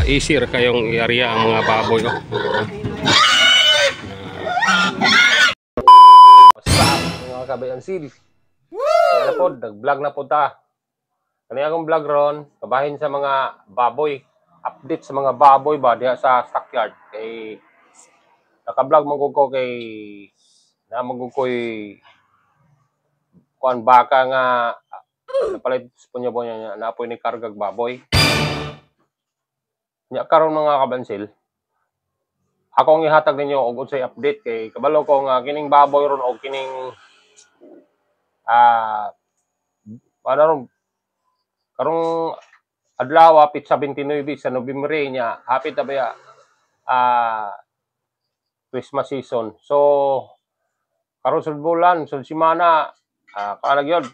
easy ra kayong i-area ang mga baboy ko. Basta mga kabayansil. Kaya po, nag-vlog na po ta. Kani akong vlog ron, kabahin sa mga baboy. Update sa mga baboy ba diha sa stockyard. Kay naka-vlog man ko kay na magkukoy kuan baka nga napalit punya po niya na apoy ni kargag baboy. Nya karon mga kabansil, ako ang ihatag ninyo og unsay update kay kabalo ko nga kining baboy ron og kining para ron karong adlaw pit 29 sa Nobyembre nya hapit na ba Christmas season. So karon sud bulan sud semana kalag yun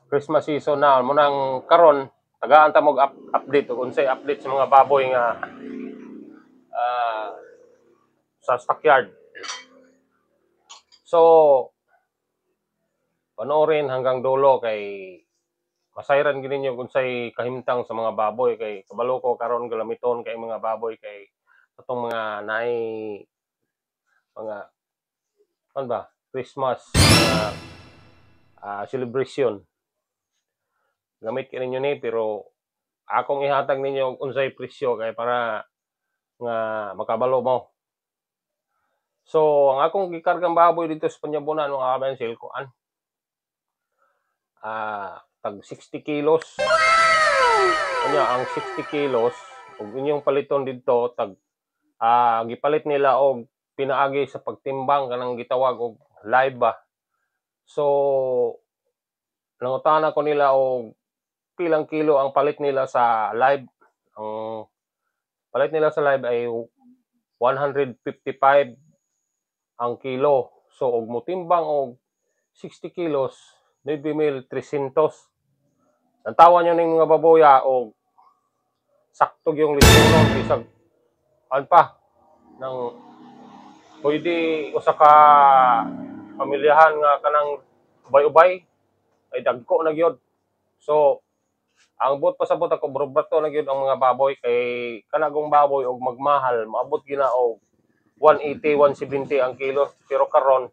Christmas season na mo nang karon tagaan ta mo update ug unsay update sa mga baboy nga sa stockyard. So panoorin hanggang dulo kay masayran gid ninyo unsay kahimtang sa mga baboy kay kabalo ko karon galamiton kay mga baboy kay atong mga naay mga ano ba Christmas celebration. Gamit ka ninyo ni pero akong ihatag ninyo unsay presyo kay para nga makabalo mo. So ang akong gikargang baboy dito sa Panyabunan mga kabansil kuan tag 60 kilos. Kanya ang 60 kilos ug inyong paliton dito tag gipalit nila og pinaagi sa pagtimbang kanang gitawag og live ba. So nangutana ko nila og pilang kilo ang palit nila sa live. Ang palit nila sa live ay 155 ang kilo. So og motimbang og 60 kilos 9,300. Ang tawa nyo ng mga baboya og sakto yung litonon bisag an pa nang pwede usa ka pamilyahan nga kanang ubay-ubay ay dagko na gyud. So ang bot pasabot ako brobrato na gyud ang mga baboy kay kanagong baboy og magmahal maabot gina og 180 170 ang kilo pero karon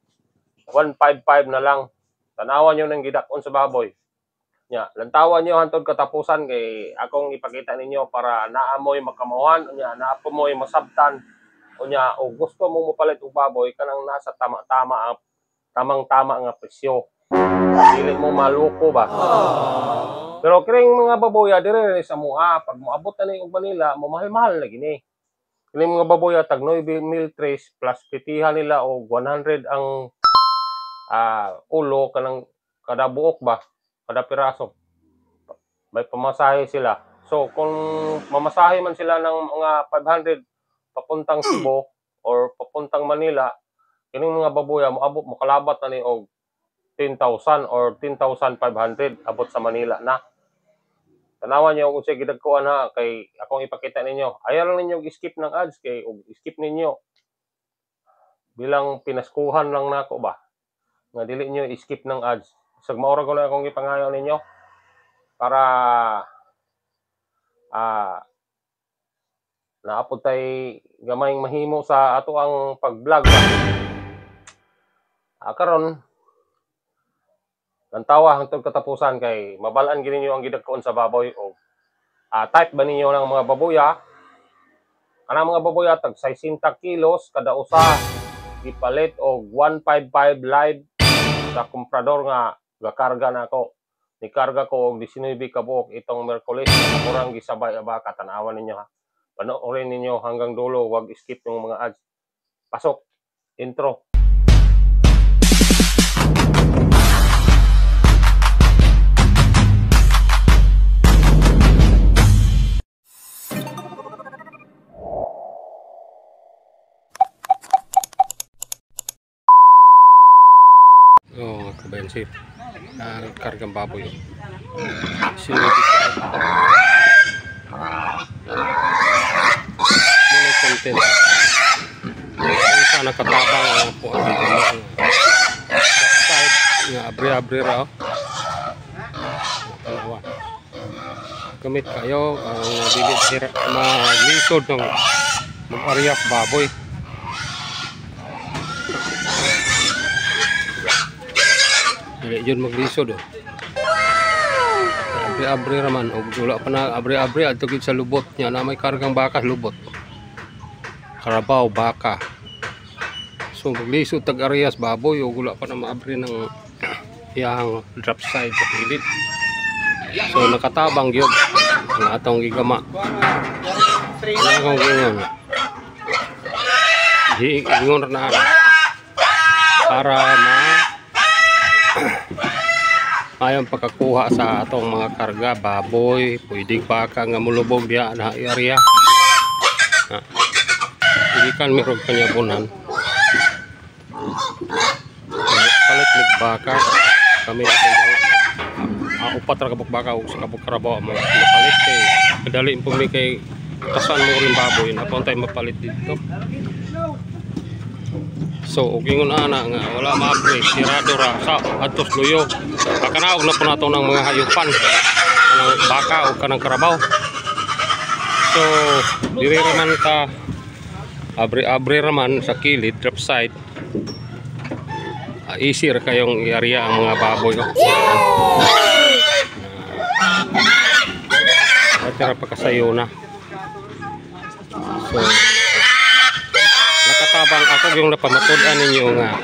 155 na lang. Tanawan nyo ng gidakon sa baboy. Nya, lantawan nyo hantod katapusan kay akong ipakita ninyo para naamoy makamuhan, nya naapoy masabtan. Unya, o gusto mong mopalit og baboy kanang nasa tamang-tama nga presyo. Dili mo maluko ba? Pero kining mga baboya dire sa mua pag moabot na ni og Manila, mamahal-mahal na gini. Kining mga baboya tag 9,000 plus pitihan nila og 100 ang ulo kanang kada buok ba, kada piraso. May pamasahe sila. So kung mamasahe man sila ng mga 500 papuntang Cebu or papuntang Manila, kining mga baboya moabot mokalabat na ni og 10,000 or 10,500 abot sa Manila na. Tanawan niyo kung sige gidagkuan ha kay akong ipakita ninyo. Ayaw lang ninyo skip ng ads kay og skip ninyo bilang pinaskuhan lang nako ba nga dili niyo skip ng ads. Sag maura ko lang akong ipangayo ninyo para naapod tay gamayng mahimo sa ato ang pag-vlog ba. Karon lantawa hangtod katapusan kay mabalaan gid ninyo ang gidagkoon sa baboy o type ba ninyo ng mga baboya. Kanang mga baboya tag 60 kilos kada usa gipalit og 155 live sa komprador nga gakarga na ako. Ni karga ko og 19 ka buok itong Miyerkules. Ako rang gisabay ba katanawan ninyo ha. Panoorin ninyo hanggang dulo, wag skip yung mga ads. Pasok intro. Oh, kabensi. Kargang baboy. Sinubik ko. Muna content. Sana katabang ang po ang side nga abri-abri raw. Dalawa. gamit kayo ang dili maglisod ng mag-aryas baboy. Dili yun maglisod oh. Abri-abri raman og wala pa na abri-abri adto gid sa lubot niya na may kargang baka lubot. Karabaw baka. So maglisod tag areas baboy og wala pa na maabri ng iyang drop side sa pilit. So nakatabang gyud ang atong gigama. Ang gingon. Gingon na para ayong pagkakuha sa atong mga karga baboy, pwedeng baka nga mulubog diya na area. Hindi kan mirog panyabunan. Palit mig baka kami upat ra kabuk baka ug sa kabuk karabaw mo mapalit kay kadali po mi kay tasan mo rin baboy na puntay mapalit dito. So gingon ana nga wala maapre sirado ra sa adtos luyo. Kakanaog na po nato ng mga hayupan ng baka o kanang karabaw. So diri man ta abri-abri raman sa kilid drop side. Easy ra kayong i-area ang mga baboy oh. Tira pa kasayo na. So nakatabang ako yung napamatud-an ninyo nga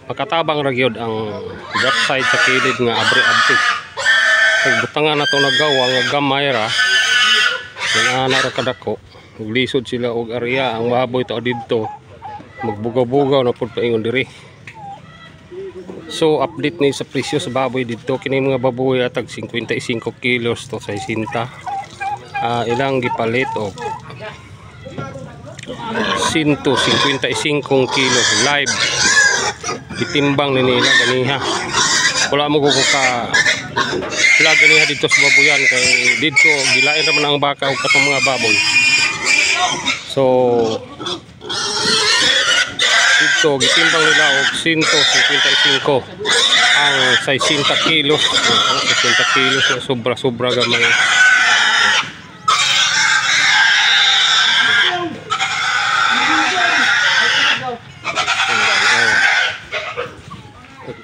makatabang ra gyud ang drop side sa kilid nga abri-abri. Pag butangan na to nagawa nga gamay ra ana ra kadako lisod sila og area ang baboy to didto magbugaw-bugaw na pud paingon diri. So update ni sa presyo sa baboy didto kini mga baboy atag 55 kilos to 60. Ilang gipalit og 155 kilos live gitimbang ni nila ganiha. Wala mo ka sila ganiha dito sa baboyan kay didto gilain ra man ang baka ug katong mga baboy. So dito gitimbang nila og 155 ang 60 kilos. Ang 60 kilos na sobra-sobra gamay.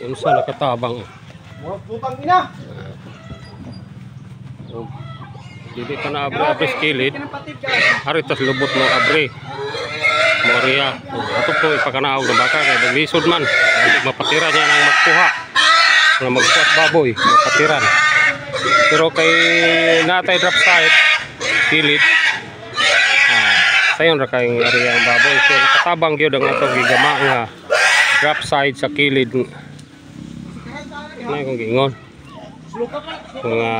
Unsa nakatabang putang ina. Dili pa na abri kilid. Hari tas lubot mo abri. Moria. Ato po ipakanaog na baka kay maglisod man. Mapatira niya nang magkuha. Nga magkuha baboy, mapatiran. Pero kay natay drop side kilid. Sayon ra kay area ang baboy. So nakatabang gyud ang atong gigama nga drop side sa kilid. Nay kung gingon. Mga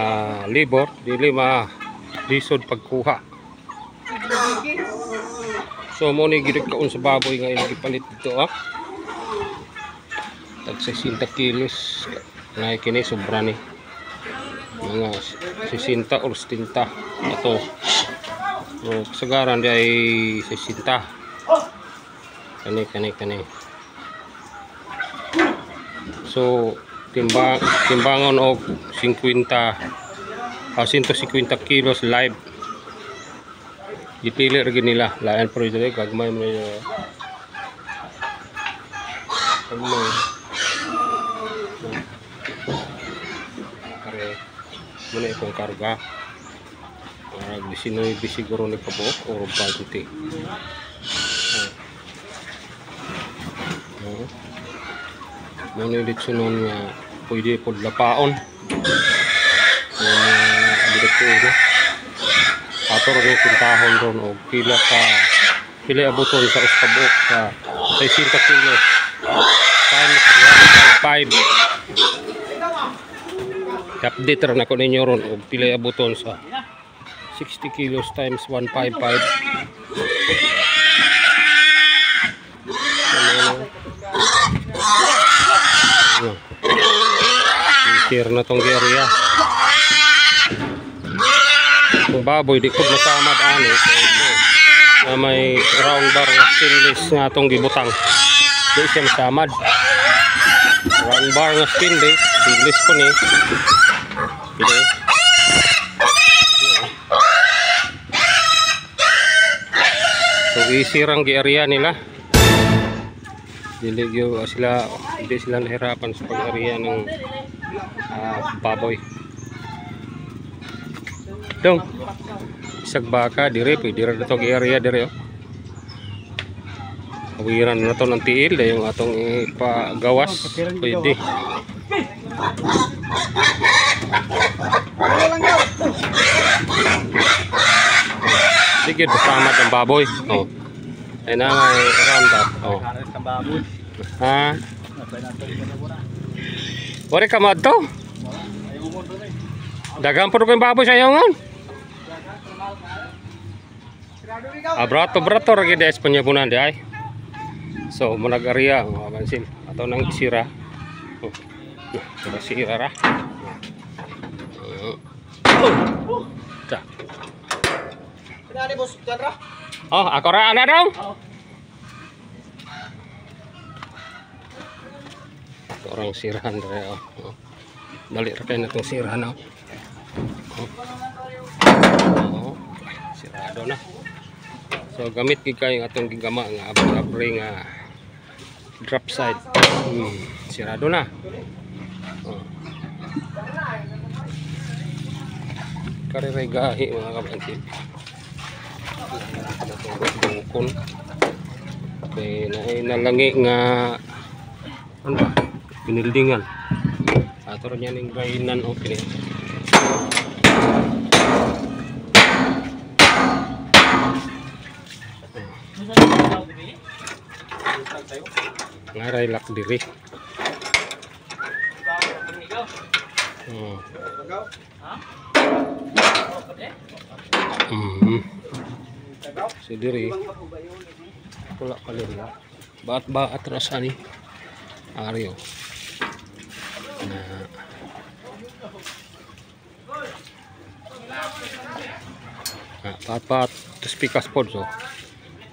libor dili lisod pagkuha. So mo ni gid kaon sa baboy nga ilang gipalit dito tag 60 kilos na kini sobra ni mga 60 or 70 ato. So kasagaran di ay 60 kani. So timbangon og 150 kilos live. Dipili ra nila lain pro dito gagmay mo niya. Kare muna itong karga. Bisinoy bisiguro ni kabuok o bagiti. Muna litsunon nga pwede po lapaon. Dito no. Ato rin pintahon ron o pila abuton sa uskabok sa 60 kilo times 155. I-update rin ako ninyo ron o pila abuton sa 60 kilos times 155. I-share na tong area. Kung baboy di ko masamad ani na may round bar na stainless nga atong gibutang di siya masamad round bar nga stainless ko ni pili isirang area nila. Hindi sila nahirapan sa pag-area ng baboy. Dong, isag baka dire pwede ra to area dire oh. Awiran na to ng tiil yung atong ipagawas pwede. Sige, bersama ng baboy. Oh. Ay na may round up. Oh. Ha? Wari ka madto? Dagang po yung baboy sa iyongan. Brato lagi des penyebunan dai. So munag-area mga bansil atau nang sira. Oh. Sira ra. Ta. Pinali bos Chandra. Oh, ako ra ana dong. Orang sirahan dere oh. Dali ra kay natong sirahan oh. Oh. Sirado na. So gamit gid kay atong gigama nga abri nga drop side. Sirado na. Oh. Kare gahi mga kabansin. Bukon. Kay nalangi nga ano ba? Binildingan. Ato rin yan yung gainan o kini. Ngaray lak diri. Si diri. Pula palir ya. Baat terus ani. Aryo. Pat terus pikas pod so.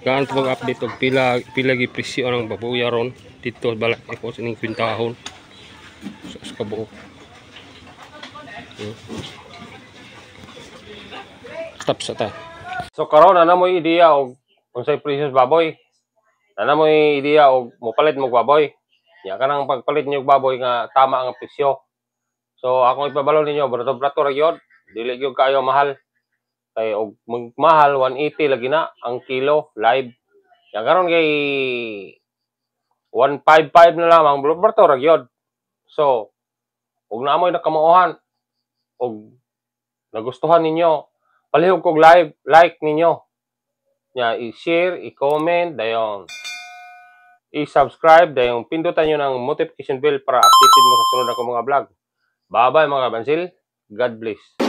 Gaan mag-update og pila gi presyo ng baboya ron dito balak ko sa ning kwintahon. Sa kabuok. Stop sa ta. So karon ana mo ideya og unsay presyo sa baboy. Ana mo ideya og mopalit mo baboy. Ya kanang pagpalit niyo og baboy nga tama ang presyo. So akong ipabalo ninyo brato-brato ra gyud, dili gyud kayo mahal. Kay og magmahal 180 lagi na ang kilo live. Ya karon kay 155 na lamang brato ra gyud. So og naamoy nakamauhan og nagustuhan ninyo, palihog kog live, like ninyo. Ya i-share, i-comment, dayon i-subscribe, dayon pindutan nyo ng notification bell para updated mo sa sunod na mga vlog. Bye-bye mga bansil. God bless.